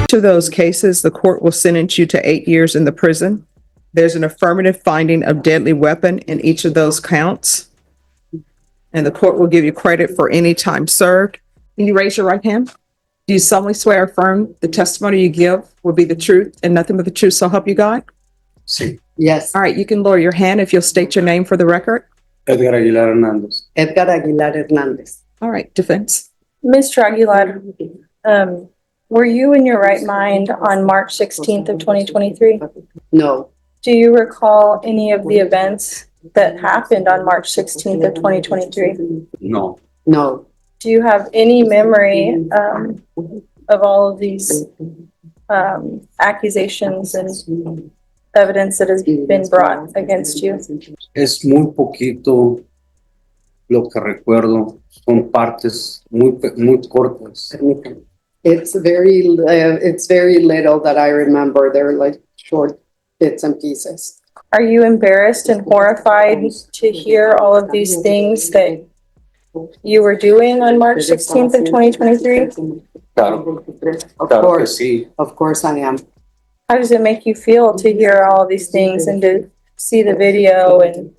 each of those cases, the court will sentence you to 8 years in the prison. There's an affirmative finding of deadly weapon in each of those counts. And the court will give you credit for any time served. Can you raise your right hand? Do you solemnly swear or affirm the testimony you give will be the truth and nothing but the truth, so help you God? Sí. Yes. All right, you can lower your hand if you'll state your name for the record. Edgar Aguilar Hernández. Edgar Aguilar Hernández. All right, defense. Mr. Aguilar, were you in your right mind on March 16th of 2023? No, Do you recall any of the events that happened on March 16th of 2023? No. no, Do you have any memory of all of these accusations and evidence that has been brought against you? Es muy poquito lo que recuerdo. Son partes muy cortas. it's very little that I remember. They're like short bits and pieces. Are you embarrassed and horrified to hear all of these things that you were doing on March 16th of 2023? Claro, Of claro que course, sí. of course I am. How does it make you feel to hear all of these things and to see the video and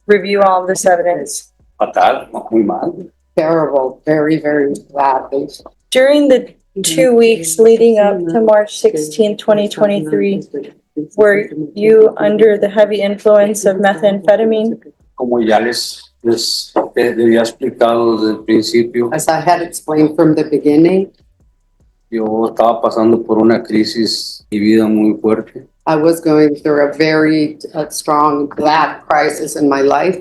review all of this evidence? Fatal, muy mal. Terrible, very, very bad. During the 2 weeks leading up to March 16, 2023, were you under the heavy influence of methamphetamine? Como ya les había explicado desde el principio, As I had explained from the beginning, yo estaba pasando por una crisis de vida muy fuerte. I was going through a very strong, bad crisis in my life.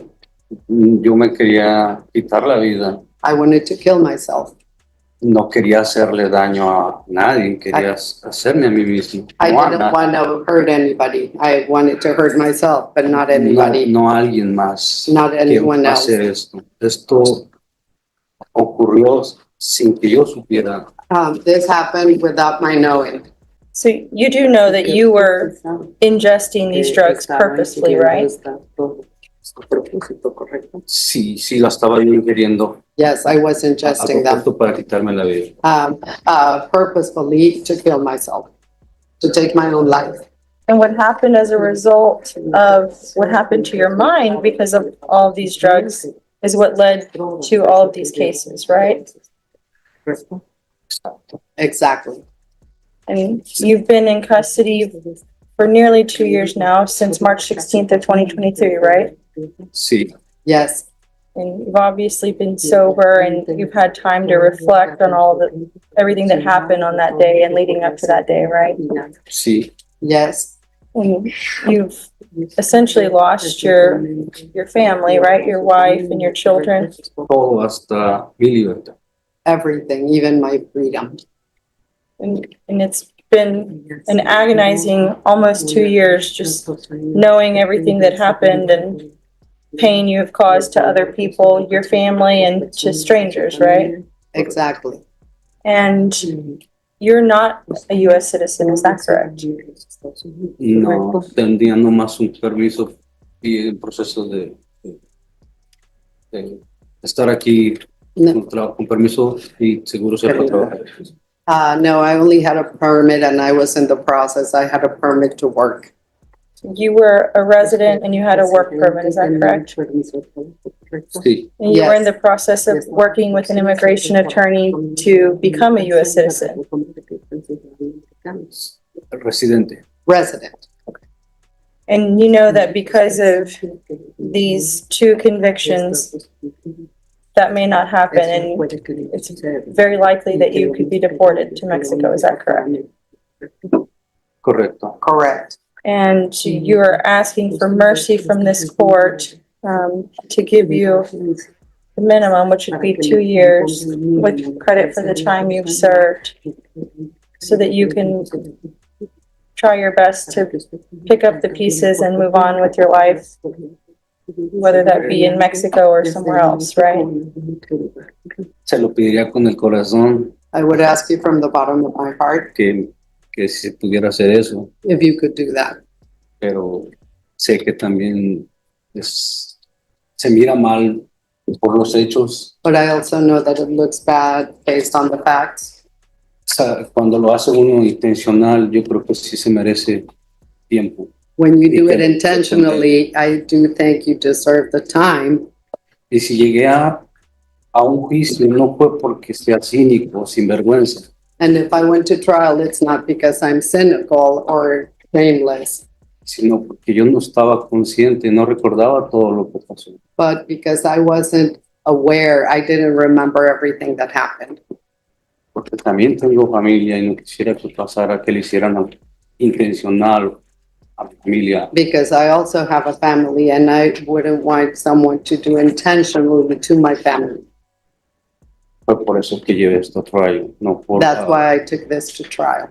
Yo me quería quitar la vida. I wanted to kill myself. No quería hacerle daño a nadie, quería hacerme a mí mismo. I No a didn't nadie. want to hurt anybody. I wanted to hurt myself, but not anybody. No a alguien más. Not anyone que else. hacer esto. Esto ocurrió sin que yo supiera. This happened without my knowing. So you do know that you were ingesting these drugs purposely, right? Sí, la estaba yo ingiriendo Yes, I was a ingesting them propósito para quitarme la vida. purposefully to kill myself, to take my own life. And what happened as a result of what happened to your mind because of all of these drugs is what led to all of these cases, right? Exactly. And you've been in custody for nearly 2 years now, since March 16th of 2023, right? Sí, Yes, And you've obviously been sober and you've had time to reflect on everything that happened on that day and leading up to that day, right? sí, yes, And you've essentially lost your family, right? Your wife and your children. todo hasta mi libertad. everything, even my freedom. And it's been an agonizing almost 2 years, just knowing everything that happened and pain you have caused to other people, your family, and to strangers, right? Exactly. And you're not a U.S. citizen, is that correct? No, tendría nomás un permiso y el proceso de estar aquí con permiso y seguro ser para trabajar. No, I only had a permit and I was in the process. I had a permit to work. You were a resident and you had a work permit, is that correct? Sí, And you were in Yes. the process of working with an immigration attorney to become a U.S. citizen. residente. Resident. And you know that because of these 2 convictions, that may not happen, and it's very likely that you could be deported to Mexico, is that correct? Correcto. Correct. And you are asking for mercy from this court to give you the minimum, which would be 2 years, with credit for the time you've served, so that you can try your best to pick up the pieces and move on with your life, whether that be in Mexico or somewhere else, right? Se lo pediría con el corazón I would ask you from the bottom of my heart que si se pudiera hacer eso, if you could do that. pero sé que también se mira mal por los hechos. But I also know that it looks bad based on the facts. sea, cuando lo hace uno intencional, yo creo que sí se merece tiempo. When you do it intentionally, I do think you deserve the time. Y si llegué a un juicio, no fue porque sea cínico o sinvergüenza, And if I went to trial, it's not because I'm cynical or shameless, sino porque yo no estaba consciente, no recordaba todo lo que pasó. but because I wasn't aware, I didn't remember everything that happened. Porque también tengo familia y no quisiera que pasara, que le hicieran intencional a mi familia. Because I also have a family and I wouldn't want someone to do intentionally to my family. Fue por eso que llevé esto a trial, no por, That's why I took this to trial,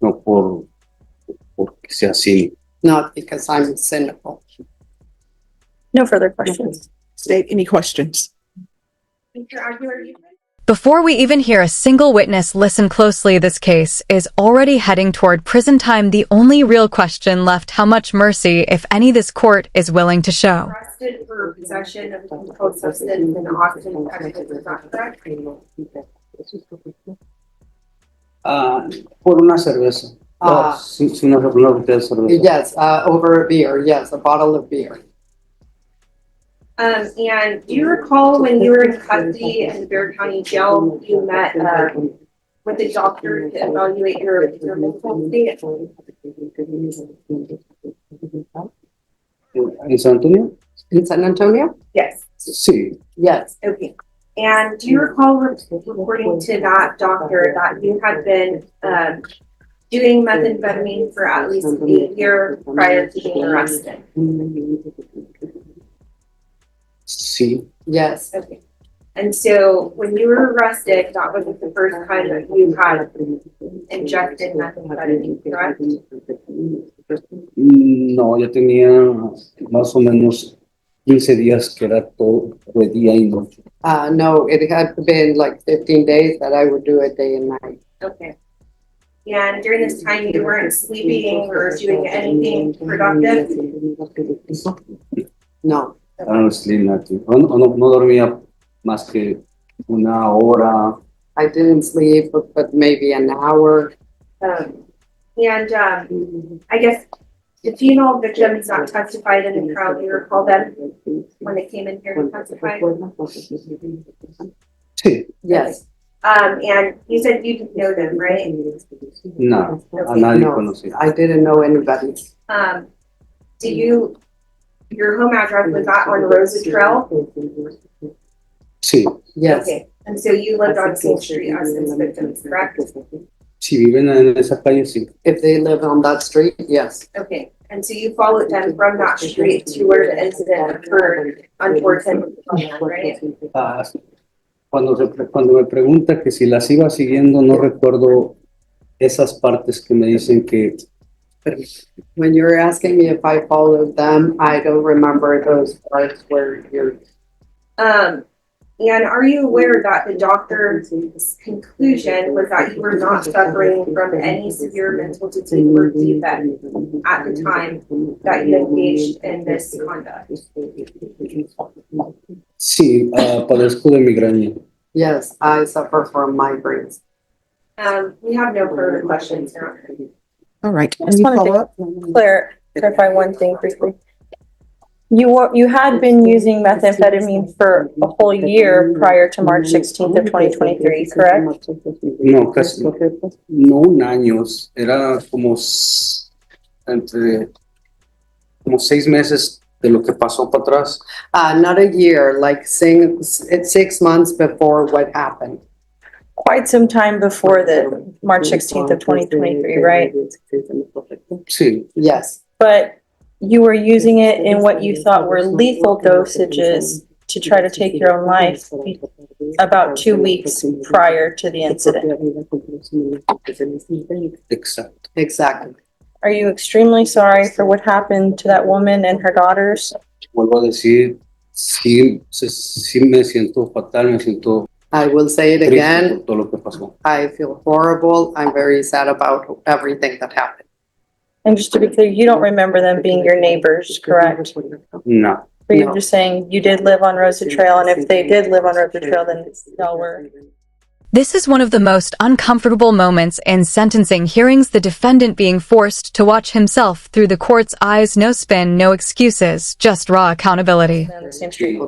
no porque sea cínico. not because I'm cynical. No further questions. State any questions? Before we even hear a single witness listen closely, this case is already heading toward prison time. The only real question left, how much mercy, if any, this court is willing to show. Arrested for possession of a controlled substance in Austin, Texas, is that correct? Por una cerveza. Sí, sí, una botella de cerveza. Yes, over a beer, yes, a bottle of beer. And do you recall when you were in custody in the Bexar County Jail, you met with the doctor to evaluate your mental state? ¿En San Antonio? In San Antonio? Yes. Sí. Yes. Okay. And do you recall reporting to that doctor that you had been doing methamphetamine for at least a year prior to being arrested? Sí. Yes. Okay. And so when you were arrested, that wasn't the first time that you had injected methamphetamine, correct? No, ya tenía más o menos 15 días que era todo de día y noche. No, it had been like 15 days that I would do it day and night. Okay. And during this time, you weren't sleeping or doing anything productive? No, Honestly, nothing. No dormía más que una hora. I didn't sleep, but maybe an hour. I guess the female victims that testified in the trial, do you recall them when they came in here to testify? Sí. Yes. And you said you didn't know them, right? No, a nadie No, conocía. I didn't know anybody. Your home address was that on Rosa Trail? Sí. Yes. Okay. And so you lived on King Street as those victims, correct? Si viven en esa calle, sí. If they live on that street, yes. Okay. And so you followed them from that street to where the incident occurred on 410, right? Cuando me pregunta que si las iba siguiendo, no recuerdo esas partes que me dicen que When you're asking me if I followed them, I don't remember those parts where you're. And are you aware that the doctor's conclusion was that you were not suffering from any severe mental fatigue or defect at the time that you engaged in this conduct? sí, padezco de migraña. Yes, I suffer from migraines. We have no further questions here. All right. I just Any wanted follow-up? to clarify one thing briefly. You had been using methamphetamine for a whole year prior to March 16th of 2023, correct? No, casi, no un año, era como como 6 meses de lo que pasó para atrás. Not a year, like it's 6 months before what happened. Quite some time before the March 16th of 2023, right? Sí, Yes, But you were using it in what you thought were lethal dosages to try to take your own life about 2 weeks prior to the incident. exacto. exactly. Are you extremely sorry for what happened to that woman and her daughters? Vuelvo a decir, sí me siento fatal, me siento I will say it triste again. por todo lo que pasó. I feel horrible. I'm very sad about everything that happened. And just to be clear, you don't remember them being your neighbors, correct? No, Or you're No. just saying you did live on Rosa Trail, and if they did live on Rosa Trail, then y'all were This is one of the most uncomfortable moments in sentencing hearings, the defendant being forced to watch himself through the court's eyes. No spin, no excuses, just raw accountability. On the same street.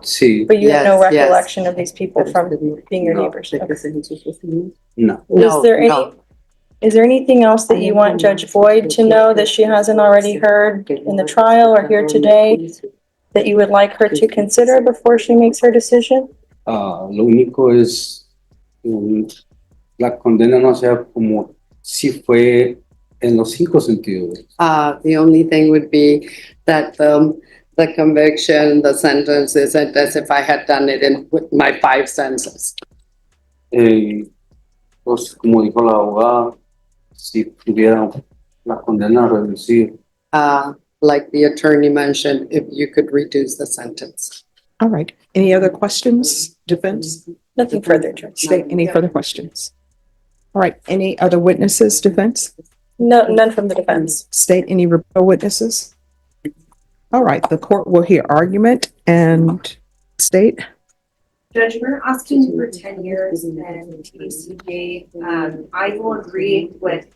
Sí, But you have no Yes, yes. recollection of these people from being your neighbors? Okay. no. No, no. Is there anything else that you want Judge Boyd to know that she hasn't already heard in the trial or here today that you would like her to consider before she makes her decision? Lo único es la condena no sea como si fue en los 5 sentidos. The only thing would be that the conviction, the sentence isn't as if I had done it in with my 5 senses. Pues como dijo la abogada, si tuviera la condena reducida. Like the attorney mentioned, if you could reduce the sentence. All right. Any other questions, defense? Nothing further, Judge. State, any further questions? All right. Any other witnesses, defense? No, none from the defense. State, any rebuttal witnesses? All right. The court will hear argument and state. Judge, we're asking for 10 years and TCJ. I will agree with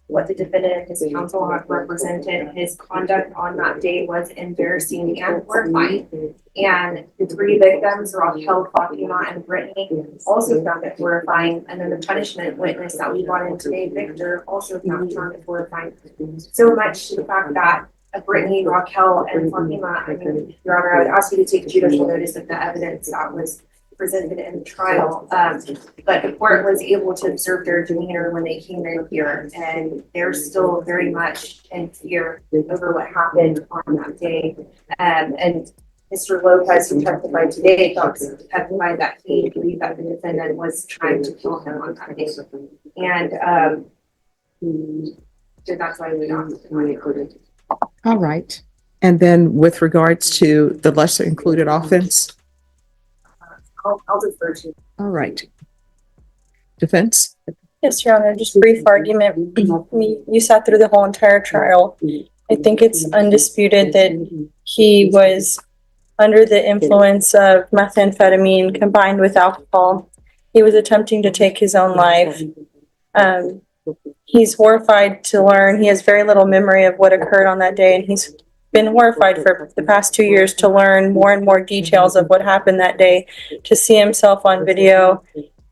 what the defendant and his counsel have represented. His conduct on that day was embarrassing and horrifying. And the 3 victims, Raquel, Fatima, and Brittany, also found it horrifying. And then the punishment witness that we brought in today, Victor, also found it horrifying. So much to the fact that Brittany, Raquel, and Fatima, I mean, Your Honor, I would ask you to take judicial notice of the evidence that was presented in the trial. But the court was able to observe their demeanor when they came in here, and they're still very much in fear over what happened on that day. And Mr. Lopez, who testified today, testified that he believed that the defendant was trying to kill him on that day. And so that's why we don't. All right. And then with regards to the lesser included offense? I'll defer to. All right. Defense? Yes, Your Honor, just brief argument. You sat through the whole entire trial. I think it's undisputed that he was under the influence of methamphetamine combined with alcohol. He was attempting to take his own life. He's horrified to learn. He has very little memory of what occurred on that day, and he's been horrified for the past 2 years to learn more and more details of what happened that day, to see himself on video,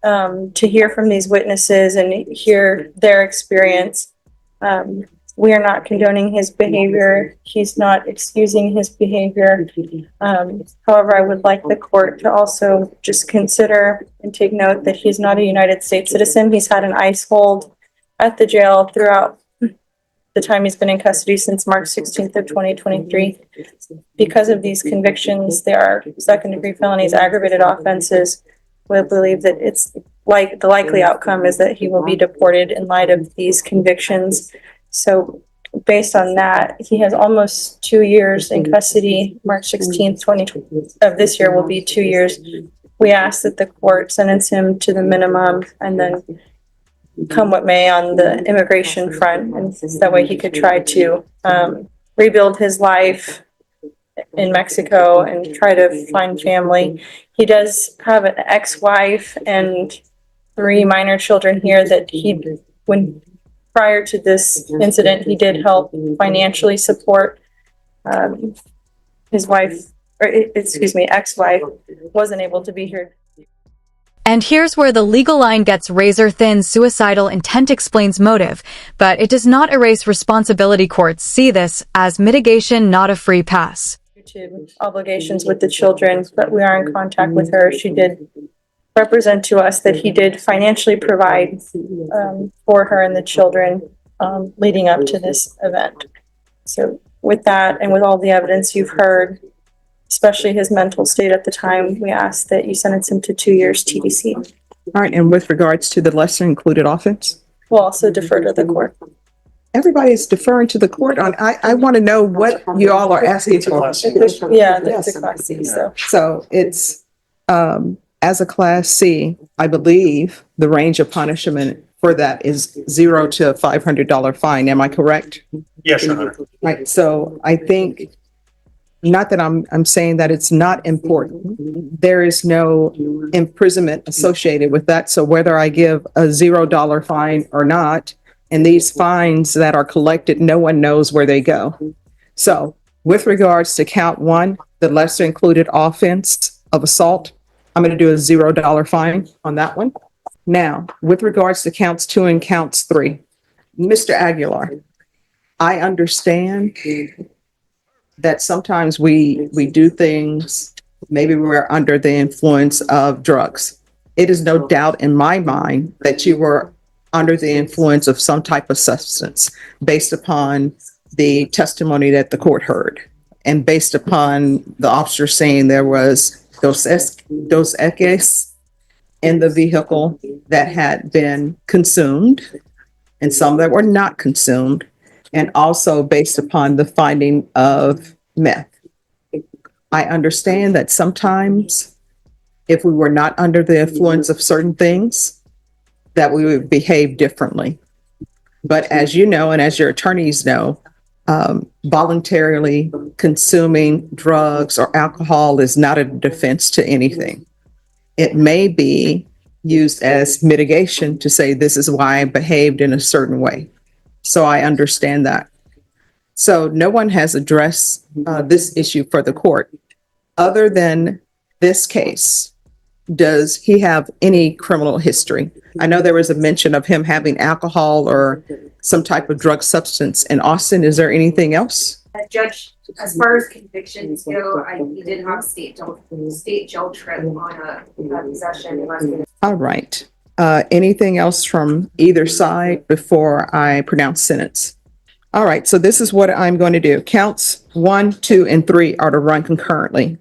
to hear from these witnesses and hear their experience. We are not condoning his behavior. He's not excusing his behavior. However, I would like the court to also just consider and take note that he's not a United States citizen. He's had an ICE hold at the jail throughout the time he's been in custody since March 16th of 2023. Because of these convictions, there are second-degree felonies, aggravated offenses. We believe that it's like the likely outcome is that he will be deported in light of these convictions. So based on that, he has almost 2 years in custody. March 16th, 2020 of this year will be 2 years. We ask that the court sentence him to the minimum and then come what may on the immigration front, and that way he could try to rebuild his life in Mexico and try to find family. He does have an ex-wife and 3 minor children here that when prior to this incident, he did help financially support his wife, or ex-wife wasn't able to be here. And here's where the legal line gets razor thin. Suicidal intent explains motive, but it does not erase responsibility. Courts see this as mitigation, not a free pass. To obligations with the children, but we are in contact with her. She did represent to us that he did financially provide for her and the children leading up to this event. So with that and with all the evidence you've heard, especially his mental state at the time, we ask that you sentence him to 2 years TDC. All right. And with regards to the lesser included offense? We'll also defer to the court. Everybody is deferring to the court on, I want to know what you all are asking for. Yeah, that's a class C, so. So it's, as a class C, I believe the range of punishment for that is $0 to a $500 fine. Am I correct? Yes, Your Honor. Right. So I think not that I'm saying that it's not important. There is no imprisonment associated with that. So whether I give a $0 fine or not, and these fines that are collected, no one knows where they go. So with regards to count one, the lesser included offense of assault, I'm going to do a $0 fine on that one. Now, with regards to counts 2 and counts 3, Mr. Aguilar, I understand that sometimes we do things, maybe we're under the influence of drugs. It is no doubt in my mind that you were under the influence of some type of substance based upon the testimony that the court heard and based upon the officer saying there was dos equis in the vehicle that had been consumed and some that were not consumed, and also based upon the finding of meth. I understand that sometimes if we were not under the influence of certain things, that we would behave differently. But as you know, and as your attorneys know, voluntarily consuming drugs or alcohol is not a defense to anything. It may be used as mitigation to say, this is why I behaved in a certain way. So I understand that. So no one has addressed this issue for the court. Other than this case, does he have any criminal history? I know there was a mention of him having alcohol or some type of drug substance in Austin. Is there anything else? Judge, as far as convictions go, he did have a state jail trip on a possession in less than. All right. Anything else from either side before I pronounce sentence? All right. So this is what I'm going to do. Counts 1, 2, and 3 are to run concurrently.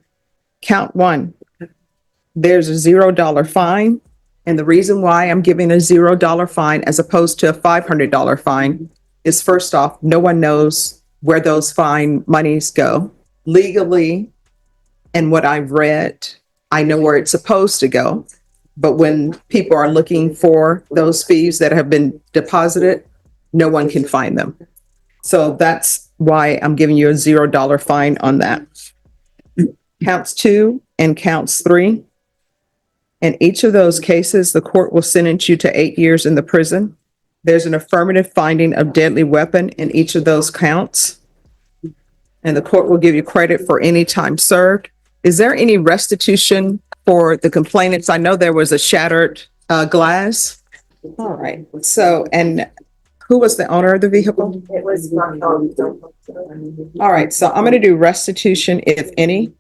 Count 1. There's a $0 fine. And the reason why I'm giving a $0 fine as opposed to a $500 fine is, first off, no one knows where those fine monies go. Legally, and what I've read, I know where it's supposed to go. But when people are looking for those fees that have been deposited, no one can find them. So that's why I'm giving you a $0 fine on that. Counts 2 and counts 3. In each of those cases, the court will sentence you to 8 years in the prison. There's an affirmative finding of deadly weapon in each of those counts. And the court will give you credit for any time served. Is there any restitution for the complainants? I know there was a shattered glass. All right. So, and who was the owner of the vehicle? It was not called. All right. So I'm going to do restitution, if any,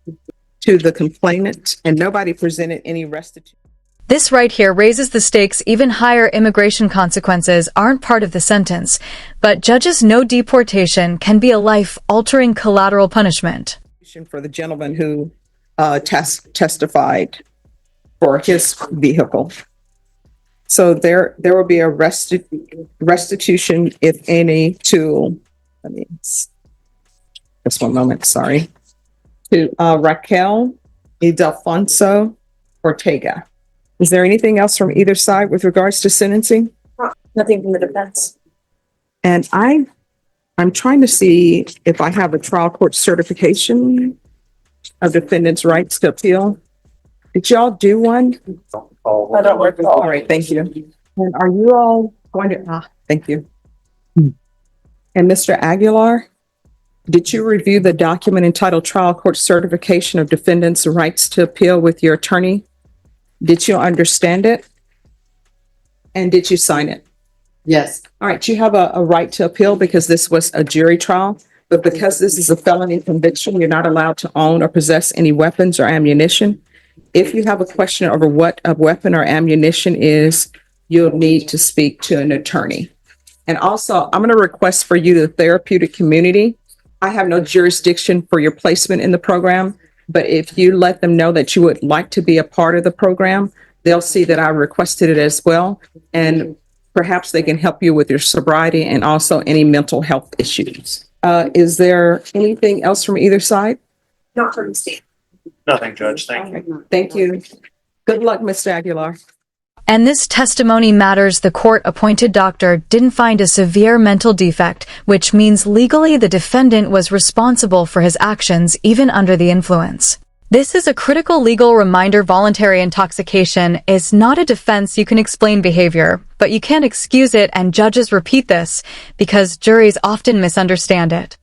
to the complainant, and nobody presented any restitution. This right here raises the stakes. Even higher immigration consequences aren't part of the sentence, but judges know deportation can be a life-altering collateral punishment. For the gentleman who testified for his vehicle. So there will be a restitution, if any, to, just one moment, sorry, to Raquel Ildefonso Ortega. Is there anything else from either side with regards to sentencing? Nothing from the defense. And I'm trying to see if I have a trial court certification of defendant's rights to appeal. Did y'all do one? I don't recall. All right, thank you. And are you all going to, thank you. And Mr. Aguilar, did you review the document entitled Trial Court Certification of Defendant's Rights to Appeal with your attorney? Did you understand it? And did you sign it? Yes. All right, you have a right to appeal because this was a jury trial, but because this is a felony conviction, you're not allowed to own or possess any weapons or ammunition. If you have a question over what a weapon or ammunition is, you'll need to speak to an attorney. And also, I'm going to request for you, the therapeutic community. I have no jurisdiction for your placement in the program, but if you let them know that you would like to be a part of the program, they'll see that I requested it as well. And perhaps they can help you with your sobriety and also any mental health issues. Is there anything else from either side? Not from the state. Nothing, Judge. Thank you. Thank you. Good luck, Mr. Aguilar. And this testimony matters. The court-appointed doctor didn't find a severe mental defect, which means legally the defendant was responsible for his actions even under the influence. This is a critical legal reminder. Voluntary intoxication is not a defense. You can explain behavior, but you can't excuse it, and judges repeat this because juries often misunderstand it.